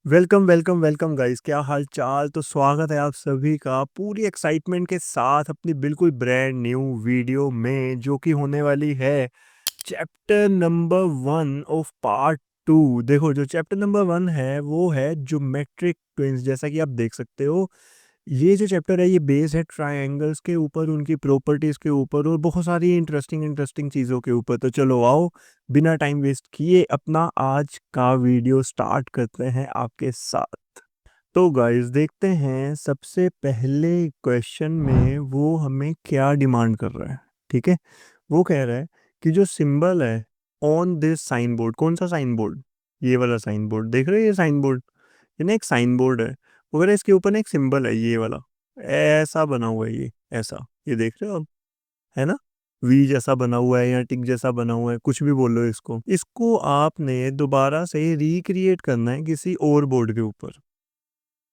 Welcome welcome welcome guys, क्या हाल चाल। तो स्वागत है आप सभी का पूरी एक्साइटमेंट के साथ अपनी बिल्कुल ब्रांड न्यू वीडियो में, जो कि होने वाली है चैप्टर नंबर 1 ऑफ पार्ट 2। देखो, जो चैप्टर नंबर 1 है वो है ज्योमेट्रिक ट्विंस। जैसा कि आप देख सकते हो, ये जो चैप्टर है ये बेस है ट्रायंगल्स के ऊपर, उनकी प्रॉपर्टीज के ऊपर और बहुत सारी इंटरेस्टिंग इंटरेस्टिंग चीज़ों के ऊपर। तो चलो आओ, बिना टाइम वेस्ट किए अपना आज का वीडियो स्टार्ट करते हैं आपके साथ। तो गाइस देखते हैं सबसे पहले क्वेश्चन में वो हमें क्या डिमांड कर रहा है। ठीक है, वो कह रहा है कि जो सिंबल है ऑन दिस साइन बोर्ड, कौन सा साइन बोर्ड, ये वाला साइन बोर्ड देख रहे हो, ये साइन बोर्ड, ये ना एक साइन बोर्ड है वगैरह, इसके ऊपर ना एक सिंबल है ये वाला, ऐसा बना हुआ है ये, ऐसा, ये देख रहे हो आप, है ना, वी जैसा बना हुआ है या टिक जैसा बना हुआ है, कुछ भी बोलो इसको। इसको आपने दोबारा से रिक्रिएट करना है किसी और बोर्ड के ऊपर,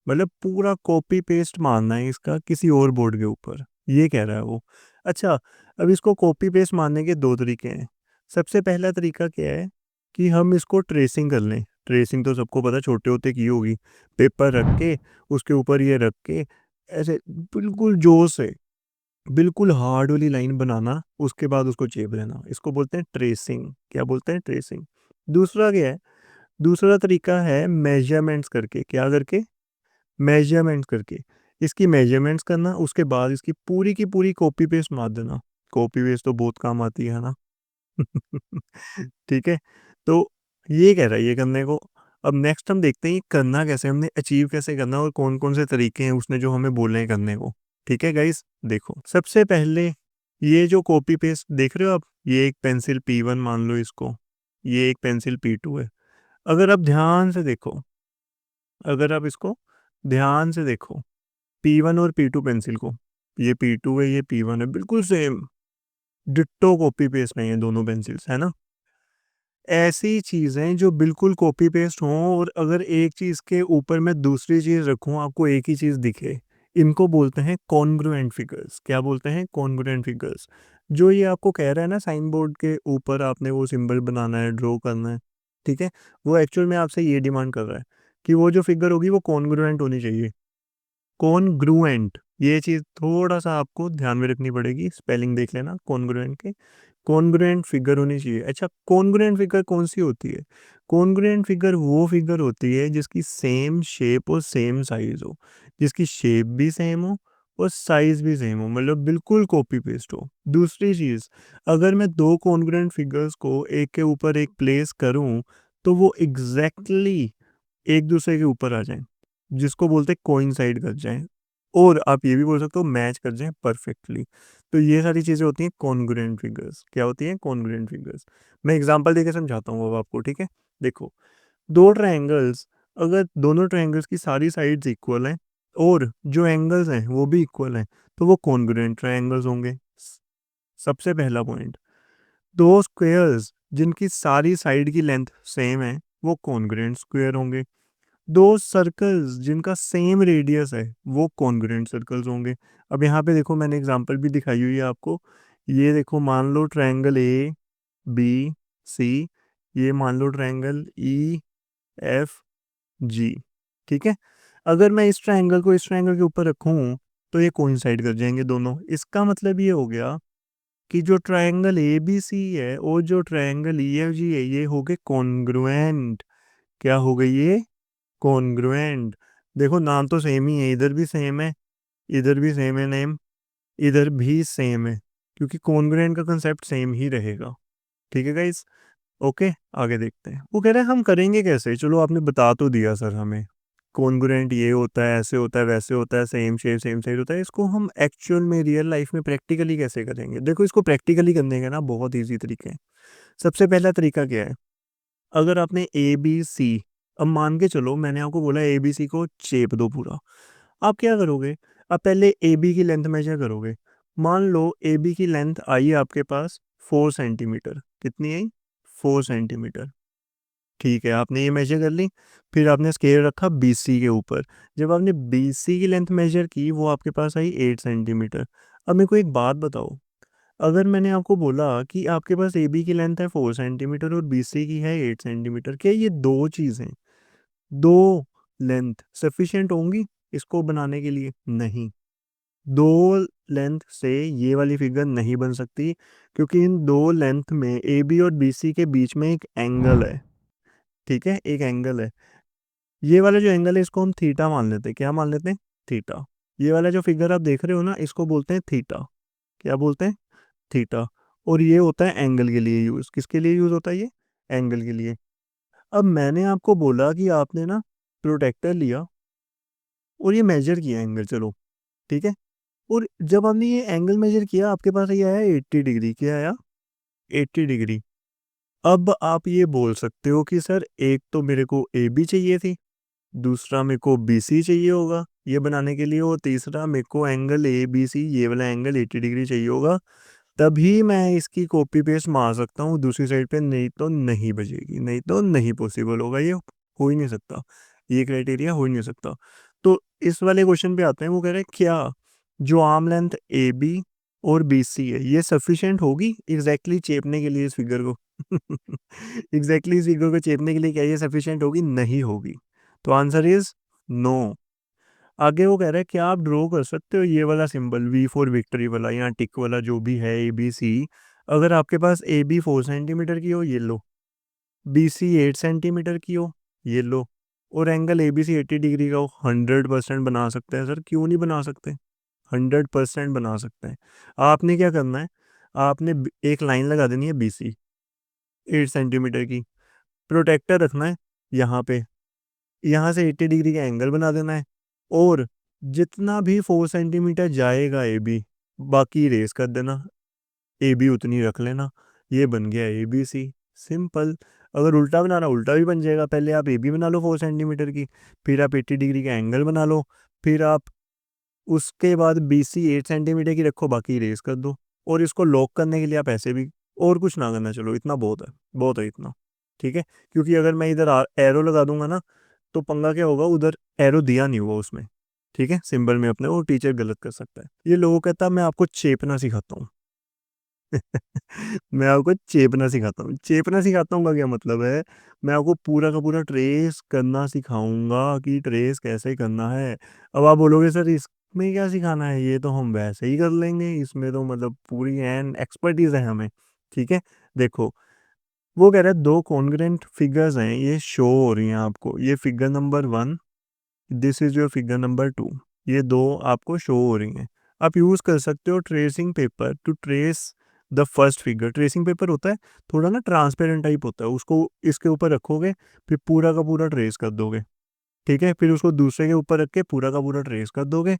मतलब पूरा कॉपी पेस्ट मारना है इसका किसी और बोर्ड के ऊपर, ये कह रहा है वो। अच्छा, अब इसको कॉपी पेस्ट मारने के दो तरीके हैं। सबसे पहला तरीका क्या है कि हम इसको ट्रेसिंग कर लें। ट्रेसिंग तो सबको पता, छोटे होते की होगी, पेपर रख के उसके ऊपर ये रख के ऐसे बिल्कुल जोर से, बिल्कुल हार्ड वाली लाइन बनाना, उसके बाद उसको चेप लेना, इसको बोलते हैं ट्रेसिंग। क्या बोलते हैं? ट्रेसिंग। दूसरा क्या है? दूसरा तरीका है मेजरमेंट्स करके। क्या करके? मेजरमेंट्स करके, इसकी मेजरमेंट्स करना, उसके बाद इसकी पूरी की पूरी कॉपी पेस्ट मार देना। कॉपी पेस्ट तो बहुत काम आती है ना। ठीक है, तो ये कह रहा है ये करने को। अब नेक्स्ट हम देखते हैं ये करना कैसे, हमने अचीव कैसे करना और कौन कौन से तरीके हैं उसने जो हमें बोले हैं करने को। ठीक है गाइस, देखो सबसे पहले ये जो कॉपी पेस्ट देख रहे हो आप, ये एक पेंसिल P1 मान लो इसको, ये एक पेंसिल P2 है। अगर आप ध्यान से देखो, अगर आप इसको ध्यान से देखो, P1 और P2 पेंसिल को, ये P2 है ये P1 है, बिल्कुल सेम डिट्टो कॉपी पेस्ट नहीं है दोनों पेंसिल्स, है ना। ऐसी चीज़ें जो बिल्कुल कॉपी पेस्ट हों और अगर एक चीज़ के ऊपर मैं दूसरी चीज़ रखूं आपको एक ही चीज़ दिखे, इनको बोलते हैं कॉन्ग्रुएंट फिगर्स। क्या बोलते हैं? Congruent figures. जो ये आपको कह रहा है ना, साइन बोर्ड के ऊपर आपने वो सिंबल बनाना है, ड्रॉ करना है, ठीक है, वो एक्चुअल में आपसे ये डिमांड कर रहा है कि वो जो फिगर होगी वो कॉन्ग्रुएंट होनी चाहिए। कॉन्ग्रुएंट, ये चीज़ थोड़ा सा आपको ध्यान में रखनी पड़ेगी, स्पेलिंग देख लेना कॉन्ग्रुएंट के। कॉन्ग्रुएंट फिगर होनी चाहिए। अच्छा, कॉन्ग्रुएंट फिगर कौन सी होती है? कॉन्ग्रुएंट फिगर वो फिगर होती है जिसकी सेम शेप और सेम साइज हो, जिसकी शेप भी सेम हो और साइज भी सेम हो, मतलब बिल्कुल कॉपी पेस्ट हो। दूसरी चीज़, अगर मैं दो कॉन्ग्रुएंट फिगर्स को एक के ऊपर एक प्लेस करूं तो वो एग्जैक्टली एक दूसरे के ऊपर आ जाएं, जिसको बोलते हैं कोइंसाइड कर जाएं, और आप ये भी बोल सकते हो मैच कर जाएं परफेक्टली। तो ये सारी चीज़ें होती हैं कॉन्ग्रुएंट फिगर्स। क्या होती हैं? Congruent figures. मैं एग्जांपल देके समझाता हूँ अब आपको, ठीक है। देखो, दो ट्रायंगल्स, अगर दोनों ट्रायंगल्स की सारी साइड्स इक्वल हैं और जो एंगल्स हैं वो भी इक्वल हैं, तो वो कॉन्ग्रुएंट ट्रायंगल्स होंगे। सबसे पहला पॉइंट। दो स्क्वेयर्स जिनकी सारी साइड की लेंथ सेम है वो कॉन्ग्रुएंट स्क्वेयर होंगे। दो सर्कल्स जिनका सेम रेडियस है वो कॉन्ग्रुएंट सर्कल्स होंगे। अब यहाँ पे देखो, मैंने एग्जांपल भी दिखाई हुई है आपको। ये देखो, मान लो ट्रायंगल ABC, ये मान लो ट्रायंगल EFG, ठीक है। अगर मैं इस ट्रायंगल को इस ट्रायंगल के ऊपर रखूँ तो ये कोइंसाइड कर जाएंगे दोनों। इसका मतलब ये हो गया कि जो ट्रायंगल ABC है और जो ट्रायंगल EFG है ये हो गए कॉन्ग्रुएंट। क्या हो गई ये? कॉन्ग्रुएंट। देखो, नाम तो सेम ही है, इधर भी सेम है, इधर भी सेम है नेम, इधर भी सेम है, क्योंकि कॉन्ग्रुएंट का कंसेप्ट सेम ही रहेगा। ठीक है गाइस, ओके। आगे देखते हैं, वो कह रहे हैं हम करेंगे कैसे। चलो, आपने बता तो दिया सर हमें, कॉन्ग्रुएंट ये होता है, ऐसे होता है, वैसे होता है, सेम शेप सेम साइज होता है। इसको हम एक्चुअल में रियल लाइफ में प्रैक्टिकली कैसे करेंगे? देखो, इसको प्रैक्टिकली करने का ना बहुत ईजी तरीके हैं। सबसे पहला तरीका क्या है? अगर आपने ABC, अब मान के चलो मैंने आपको बोला ABC को चेप दो पूरा, आप क्या करोगे? आप पहले AB की लेंथ मेजर करोगे। मान लो AB की लेंथ आई आपके पास 4 सेंटीमीटर। कितनी आई? 4 सेंटीमीटर। ठीक है, आपने ये मेजर कर ली। फिर आपने स्केल रखा BC के ऊपर। जब आपने BC की लेंथ मेजर की वो आपके पास आई 8 सेंटीमीटर। अब मेरे को एक बात बताओ, अगर मैंने आपको बोला कि आपके पास AB की लेंथ है 4 सेंटीमीटर और BC की है 8 सेंटीमीटर, क्या ये दो चीज़ें, दो लेंथ सफिशिएंट होंगी इसको बनाने के लिए? नहीं। दो लेंथ से ये वाली फिगर नहीं बन सकती, क्योंकि इन दो लेंथ में ए बी और बी सी के बीच में एक एंगल है। ठीक है, एक एंगल है। ये वाला जो एंगल है इसको हम थीटा मान लेते हैं। क्या मान लेते हैं? थीटा। ये वाला जो फिगर आप देख रहे हो ना, इसको बोलते हैं थीटा। क्या बोलते हैं? थीटा। और ये होता है एंगल के लिए यूज। किसके लिए यूज होता है ये? एंगल के लिए। अब मैंने आपको बोला कि आपने ना प्रोटेक्टर लिया और ये मेजर किया एंगल, चलो ठीक है। और जब हमने ये एंगल मेजर किया आपके पास ये आया 80 डिग्री। क्या आया? 80 डिग्री। अब आप ये बोल सकते हो कि सर एक तो मेरे को ए बी चाहिए थी, दूसरा मेरे को बी सी चाहिए होगा ये बनाने के लिए, और तीसरा मेरे को एंगल ए बी सी ये वाला एंगल 80 डिग्री चाहिए होगा, तभी मैं इसकी कॉपी पेस्ट मार सकता हूँ दूसरी साइड पे, नहीं तो नहीं बचेगी, नहीं तो नहीं पॉसिबल होगा, ये हो ही नहीं सकता, ये क्राइटेरिया हो ही नहीं सकता। तो इस वाले क्वेश्चन पे आते हैं। वो कह रहे हैं क्या जो आर्म लेंथ ए बी और बी सी है ये सफिशिएंट होगी एग्जैक्टली चेपने के लिए इस फिगर को? एग्जैक्टली इस फिगर को चेपने के लिए क्या ये सफिशिएंट होगी? नहीं होगी। तो आंसर इज नो। आगे वो कह रहा है क्या आप ड्रॉ कर सकते हो ये वाला सिंबल वी फॉर विक्ट्री वाला, यहाँ टिक वाला जो भी है ए बी सी, अगर आपके पास ए बी 4 सेंटीमीटर की हो ये लो, बी सी 8 सेंटीमीटर की हो ये लो, और angle A B C 80 degree का हो, 100% बना सकते हैं सर, क्यों नहीं बना सकते? 100% बना सकते हैं। आपने क्या करना है, आपने एक लाइन लगा देनी है बी सी 8 सेंटीमीटर की, प्रोटेक्टर रखना है यहाँ पे, यहाँ से 80 डिग्री का एंगल बना देना है, और जितना भी 4 सेंटीमीटर जाएगा ए बी बाकी इरेज कर देना, ए बी उतनी रख लेना, ये बन गया ए बी सी। सिंपल। अगर उल्टा बनाना उल्टा भी बन जाएगा, पहले आप ए बी बना लो 4 सेंटीमीटर की, फिर आप 80 डिग्री का एंगल बना लो, फिर आप उसके बाद बी सी 8 सेंटीमीटर की रखो, बाकी इरेज कर दो, और इसको लॉक करने के लिए आप ऐसे भी, और कुछ ना करना, चलो इतना बहुत है, बहुत है इतना। ठीक है, क्योंकि अगर मैं इधर एरो लगा दूंगा ना तो पंगा क्या होगा, उधर एरो दिया नहीं हुआ उसमें, ठीक है, सिंबल में अपने, वो टीचर गलत कर सकता है। ये लोगों कहता है मैं आपको चेपना सिखाता हूँ। मैं आपको चेपना सिखाता हूँ। चेपना सिखाता हूँ का क्या मतलब है? मैं आपको पूरा का पूरा ट्रेस करना सिखाऊंगा कि ट्रेस कैसे करना है। अब आप बोलोगे सर इसमें क्या सिखाना है, ये तो हम वैसे ही कर लेंगे, इसमें तो मतलब पूरी एंड एक्सपर्टीज है हमें। ठीक है, देखो वो कह रहा है दो कॉन्ग्रुएंट फिगर्स हैं, ये शो हो रही हैं आपको, ये figure number 1, this is your figure number 2, ये दो आपको शो हो रही हैं। आप यूज़ कर सकते हो tracing paper two trace the first figure. Tracing paper होता है थोड़ा ना ट्रांसपेरेंट टाइप होता है, उसको इसके ऊपर रखोगे फिर पूरा का पूरा ट्रेस कर दोगे। ठीक है, फिर उसको दूसरे के ऊपर रख के पूरा का पूरा ट्रेस कर दोगे।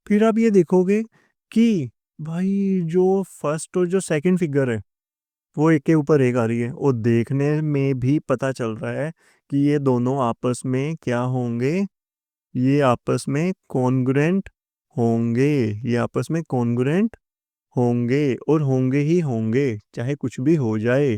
फिर आप ये देखोगे कि भाई जो फर्स्ट और जो सेकंड फिगर है वो एक के ऊपर एक आ रही है, और देखने में भी पता चल रहा है कि ये दोनों आपस में क्या होंगे, ये आपस में कॉन्ग्रुएंट होंगे, ये आपस में कॉन्ग्रुएंट होंगे, और होंगे ही होंगे चाहे कुछ भी हो जाए।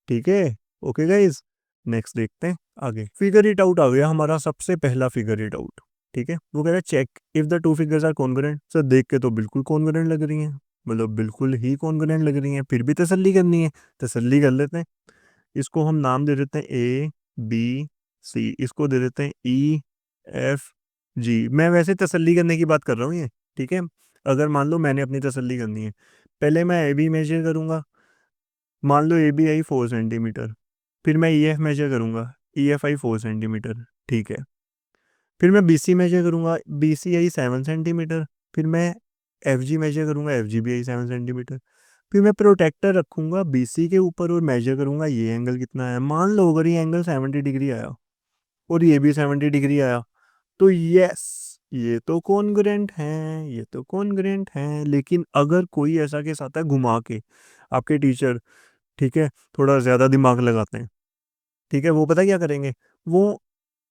ठीक है, ओके गाइस, नेक्स्ट देखते हैं आगे। फिगर इट आउट आ गया हमारा सबसे पहला फिगर इट आउट। ठीक है, वो कह रहा है check if the two figures are congruent. Sir देख के तो बिल्कुल कॉन्ग्रुएंट लग रही हैं, मतलब बिल्कुल ही कॉन्ग्रुएंट लग रही हैं, फिर भी तसल्ली करनी है, तसल्ली कर लेते हैं। इसको हम नाम दे देते हैं ए बी सी, इसको दे देते हैं ई एफ जी। मैं वैसे तसल्ली करने की बात कर रहा हूँ ये, ठीक है। अगर मान लो मैंने अपनी तसल्ली करनी है, पहले मैं ए बी मेजर करूँगा, मान लो ए बी आई 4 सेंटीमीटर, फिर मैं ई एफ मेजर करूँगा, ई एफ आई 4 सेंटीमीटर, ठीक है। फिर मैं बी सी मेजर करूँगा, बी सी आई 7 सेंटीमीटर, फिर मैं एफ जी मेजर करूँगा, एफ जी भी आई 7 सेंटीमीटर। फिर मैं प्रोटेक्टर रखूँगा बी सी के ऊपर और मेजर करूँगा ये एंगल कितना है। मान लो अगर ये एंगल 70 डिग्री आया और ये भी 70 डिग्री आया, तो यस ये तो कॉन्ग्रुएंट हैं, ये तो कॉन्ग्रुएंट हैं। लेकिन अगर कोई ऐसा केस आता है घुमा के, आपके टीचर, ठीक है, थोड़ा ज़्यादा दिमाग लगाते हैं, ठीक है, वो पता क्या करेंगे, वो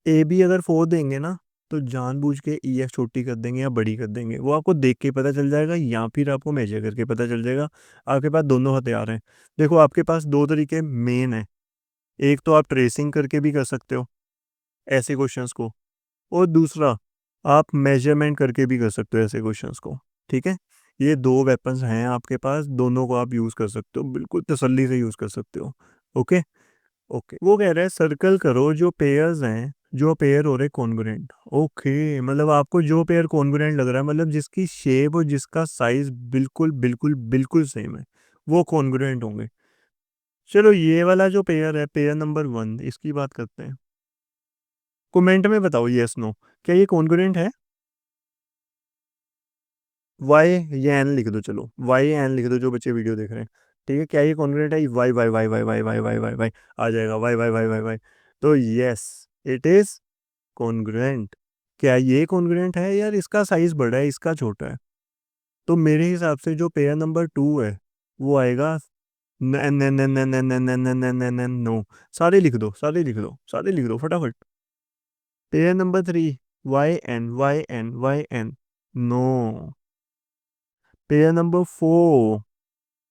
ए बी अगर 4 देंगे ना तो जानबूझ के ई एफ छोटी कर देंगे या बड़ी कर देंगे, वो आपको देख के पता चल जाएगा या फिर आपको मेजर करके पता चल जाएगा। आपके पास दोनों हथियार हैं। देखो आपके पास दो तरीके मेन है, एक तो आप ट्रेसिंग करके भी कर सकते हो ऐसे क्वेश्चंस को, और दूसरा आप मेजरमेंट करके भी कर सकते हो ऐसे क्वेश्चंस को। ठीक है, ये दो वेपन्स हैं आपके पास, दोनों को आप यूज़ कर सकते हो, बिल्कुल तसल्ली से यूज़ कर सकते हो। ओके ओके, वो कह रहा है सर्कल करो जो पेयर्स हैं जो पेयर हो रहे कॉन्ग्रुएंट। ओके, मतलब आपको जो पेयर कॉन्ग्रुएंट लग रहा है, मतलब जिसकी शेप और जिसका साइज बिल्कुल बिल्कुल बिल्कुल सेम है, वो कॉन्ग्रुएंट होंगे। चलो ये वाला जो पेयर है, पेयर नंबर 1, इसकी बात करते हैं। कमेंट में बताओ यस नो, क्या ये कॉन्ग्रुएंट है? वाई या एन लिख दो, चलो वाई या एन लिख दो जो बच्चे वीडियो देख रहे हैं। ठीक है, क्या ये कॉन्ग्रुएंट है? वाई वाई वाई वाई वाई वाई वाई वाई वाई आ जाएगा, वाई वाई वाई वाई वाई। तो यस, इट इज कॉन्ग्रुएंट। क्या ये कॉन्ग्रुएंट है? यार इसका साइज बड़ा है, इसका छोटा है। तो मेरे हिसाब से जो पेयर नंबर 2 है वो आएगा नो। सारे लिख दो, सारे लिख दो, सारे लिख दो फटाफट। Pair number 3, Y N Y N Y N, no. Pair number 4,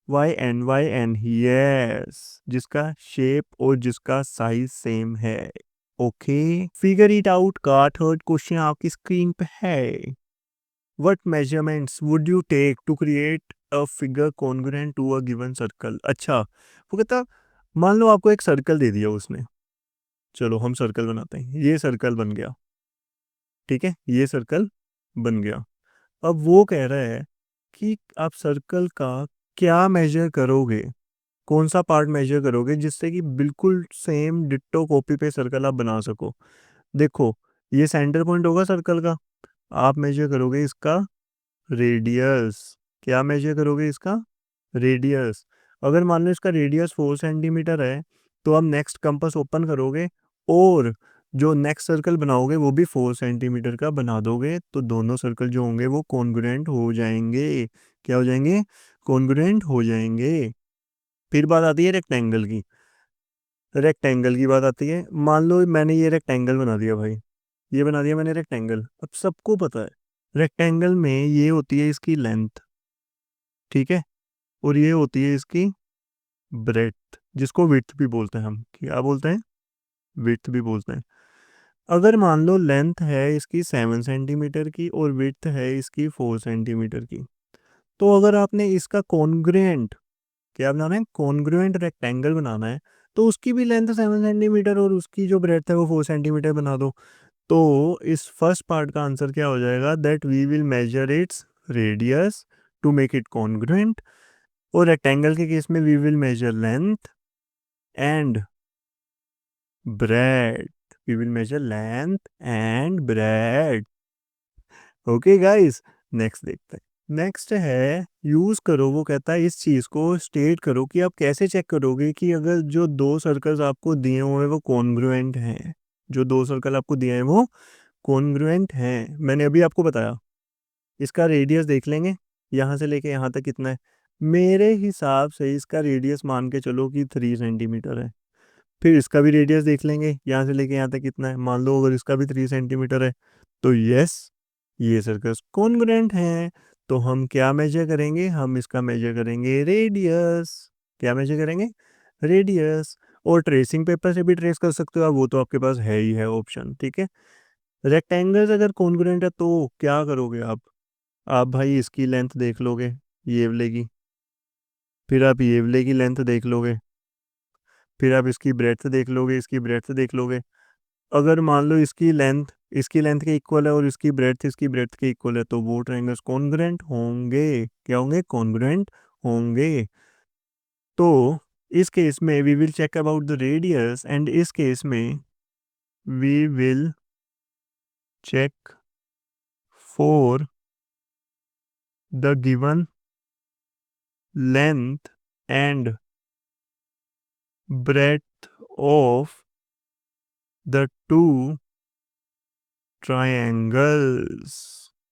Y N, yes, जिसका शेप और जिसका साइज सेम है। ओके, फिगर इट आउट का थर्ड क्वेश्चन आपकी स्क्रीन पे है। What measurements would you take to create a figure congruent to a given circle? अच्छा, वो कहता, मान लो आपको एक सर्कल दे दिया उसने। चलो हम सर्कल बनाते हैं, ये सर्कल बन गया। ठीक है, ये सर्कल बन गया। अब वो कह रहा है कि आप सर्कल का क्या मेजर करोगे, कौन सा पार्ट मेजर करोगे जिससे कि बिल्कुल सेम डिट्टो कॉपी पे सर्कल आप बना सको। देखो, ये सेंटर पॉइंट होगा सर्कल का, आप मेजर करोगे इसका रेडियस। क्या मेजर करोगे इसका? रेडियस। अगर मान लो इसका रेडियस 4 सेंटीमीटर है, तो आप नेक्स्ट कंपास ओपन करोगे और जो नेक्स्ट सर्कल बनाओगे वो भी 4 सेंटीमीटर का बना दोगे, तो दोनों सर्कल जो होंगे वो कॉन्ग्रुएंट हो जाएंगे। क्या हो जाएंगे? कॉन्ग्रुएंट हो जाएंगे। फिर बात आती है रेक्टेंगल की। रेक्टेंगल की बात आती है, मान लो मैंने ये रेक्टेंगल बना दिया भाई, ये बना दिया मैंने रेक्टेंगल। अब सबको पता है रेक्टेंगल में ये होती है इसकी लेंथ, ठीक है, और ये होती है इसकी ब्रेड्थ, जिसको विड्थ भी बोलते हैं। हम क्या बोलते हैं? विड्थ भी बोलते हैं। अगर मान लो लेंथ है इसकी 7 सेंटीमीटर की और विड्थ है इसकी 4 सेंटीमीटर की, तो अगर आपने इसका कॉन्ग्रुएंट, क्या बनाना है? कॉन्ग्रुएंट रेक्टेंगल बनाना है, तो उसकी भी लेंथ 7 सेंटीमीटर और उसकी जो ब्रेड्थ है वो 4 सेंटीमीटर बना दो। तो इस फर्स्ट पार्ट का आंसर क्या हो जाएगा? That we will measure its radius to make it congruent. और रेक्टेंगल के केस में we will measure length and breadth. We will measure length and breadth. Okay guys, next देखते हैं। नेक्स्ट है यूज करो, वो कहता है इस चीज को स्टेट करो कि आप कैसे चेक करोगे कि अगर जो दो सर्कल्स आपको दिए हुए हैं वो कॉन्ग्रुएंट हैं। जो दो सर्कल आपको दिए हैं वो कॉन्ग्रुएंट हैं। मैंने अभी आपको बताया, इसका रेडियस देख लेंगे, यहाँ से लेके यहाँ तक कितना है। मेरे हिसाब से इसका रेडियस मान के चलो कि 3 सेंटीमीटर है। फिर इसका भी रेडियस देख लेंगे, यहाँ से लेके यहाँ तक कितना है। मान लो अगर इसका भी 3 सेंटीमीटर है, तो यस, ये सर्कल्स कॉन्ग्रुएंट हैं। तो हम क्या मेजर करेंगे? हम इसका मेजर करेंगे रेडियस। क्या मेजर करेंगे? रेडियस। और ट्रेसिंग पेपर से भी ट्रेस कर सकते हो आप, वो तो आपके पास है ही है ऑप्शन। ठीक है, रेक्टेंगल्स अगर कॉन्ग्रुएंट है तो क्या करोगे आप भाई इसकी लेंथ देख लोगे, ये वाले की, फिर आप ये वाले की लेंथ देख लोगे, फिर आप इसकी ब्रेड्थ देख लोगे, इसकी ब्रेड्थ देख लोगे। अगर मान लो इसकी लेंथ के इक्वल है और इसकी ब्रेड्थ के इक्वल है, तो वो ट्रायंगल्स कॉन्ग्रुएंट होंगे। क्या होंगे? कॉन्ग्रुएंट होंगे। तो इस केस में we will check about the radius, and इस केस में we will check for the given length and breadth of the two triangles।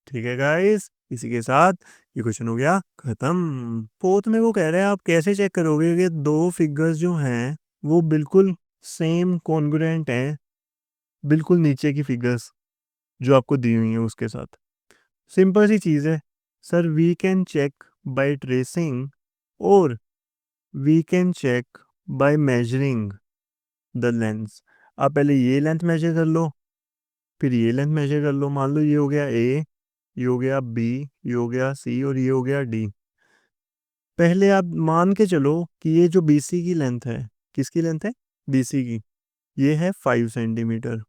ठीक है गाइस, इसी के साथ ये क्वेश्चन हो गया खत्म। फोर्थ में वो कह रहे हैं आप कैसे चेक करोगे कि दो फिगर्स जो हैं वो बिल्कुल सेम कॉन्ग्रुएंट हैं, बिल्कुल नीचे की फिगर्स जो आपको दी हुई हैं उसके साथ। सिंपल सी चीज़ है sir, we can check by tracing और we can check by measuring the length. आप पहले ये लेंथ मेजर कर लो, फिर ये लेंथ मेजर कर लो। मान लो ये हो गया ए, ये हो गया बी, ये हो गया सी और ये हो गया डी। पहले आप मान के चलो कि ये जो बीसी की लेंथ है, किसकी लेंथ है? बीसी की, ये है 5 सेंटीमीटर।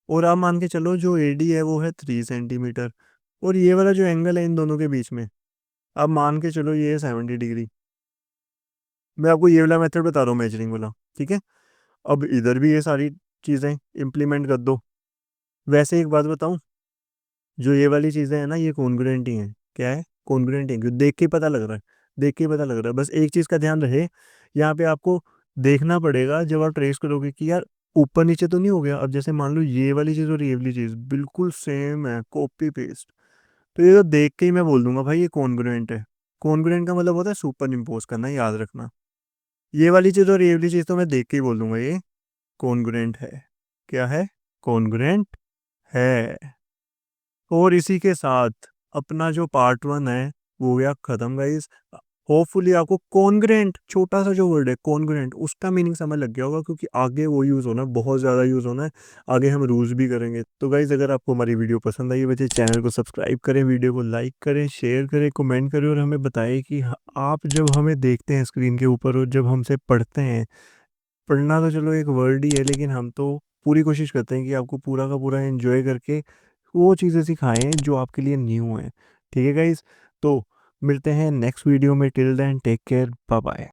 और आप मान के चलो जो एडी है वो है 3 सेंटीमीटर, और ये वाला जो एंगल है इन दोनों के बीच में, अब मान के चलो ये है 70 डिग्री। मैं आपको ये वाला मेथड बता रहा हूँ मेजरिंग वाला, ठीक है। अब इधर भी ये सारी चीज़ें इम्प्लीमेंट कर दो। वैसे एक बात बताऊँ, जो ये वाली चीज़ें हैं ना ये कॉन्ग्रुएंट ही हैं। क्या है? कॉन्ग्रुएंट है, क्योंकि देख के ही पता लग रहा है। देख के ही पता लग रहा है। बस एक चीज़ का ध्यान रहे, यहाँ पे आपको देखना पड़ेगा जब आप ट्रेस करोगे कि यार ऊपर नीचे तो नहीं हो गया। अब जैसे मान लो ये वाली चीज़ और ये वाली चीज़ बिल्कुल सेम है, कॉपी पेस्ट, तो ये तो देख के ही मैं बोल दूंगा भाई ये कॉन्ग्रुएंट है। कॉन्ग्रुएंट का मतलब होता है सुपर इम्पोज करना, याद रखना। ये वाली चीज़ और ये वाली चीज़ तो मैं देख के ही बोल दूंगा ये कॉन्ग्रुएंट है। क्या है? कॉन्ग्रुएंट है। और इसी के साथ अपना जो पार्ट 1 है वो हो गया खत्म गाइस। होपफुली आपको कॉन्ग्रुएंट, छोटा सा जो वर्ड है कॉन्ग्रुएंट, उसका मीनिंग समझ लग गया होगा, क्योंकि आगे वो यूज़ होना है, बहुत ज़्यादा यूज़ होना है। आगे हम रूज भी करेंगे। तो गाइस अगर आपको हमारी वीडियो पसंद आई वैसे चैनल को सब्सक्राइब करें, वीडियो को लाइक करें, शेयर करें, कमेंट करें, और हमें बताएं कि आप जब हमें देखते हैं स्क्रीन के ऊपर और जब हमसे पढ़ते हैं, पढ़ना तो चलो एक वर्ड ही है, लेकिन हम तो पूरी कोशिश करते हैं कि आपको पूरा का पूरा एंजॉय करके वो चीज़ें सिखाएं जो आपके लिए न्यू हैं। ठीक है गाइज, तो मिलते हैं नेक्स्ट वीडियो में। Till then take care, bye bye.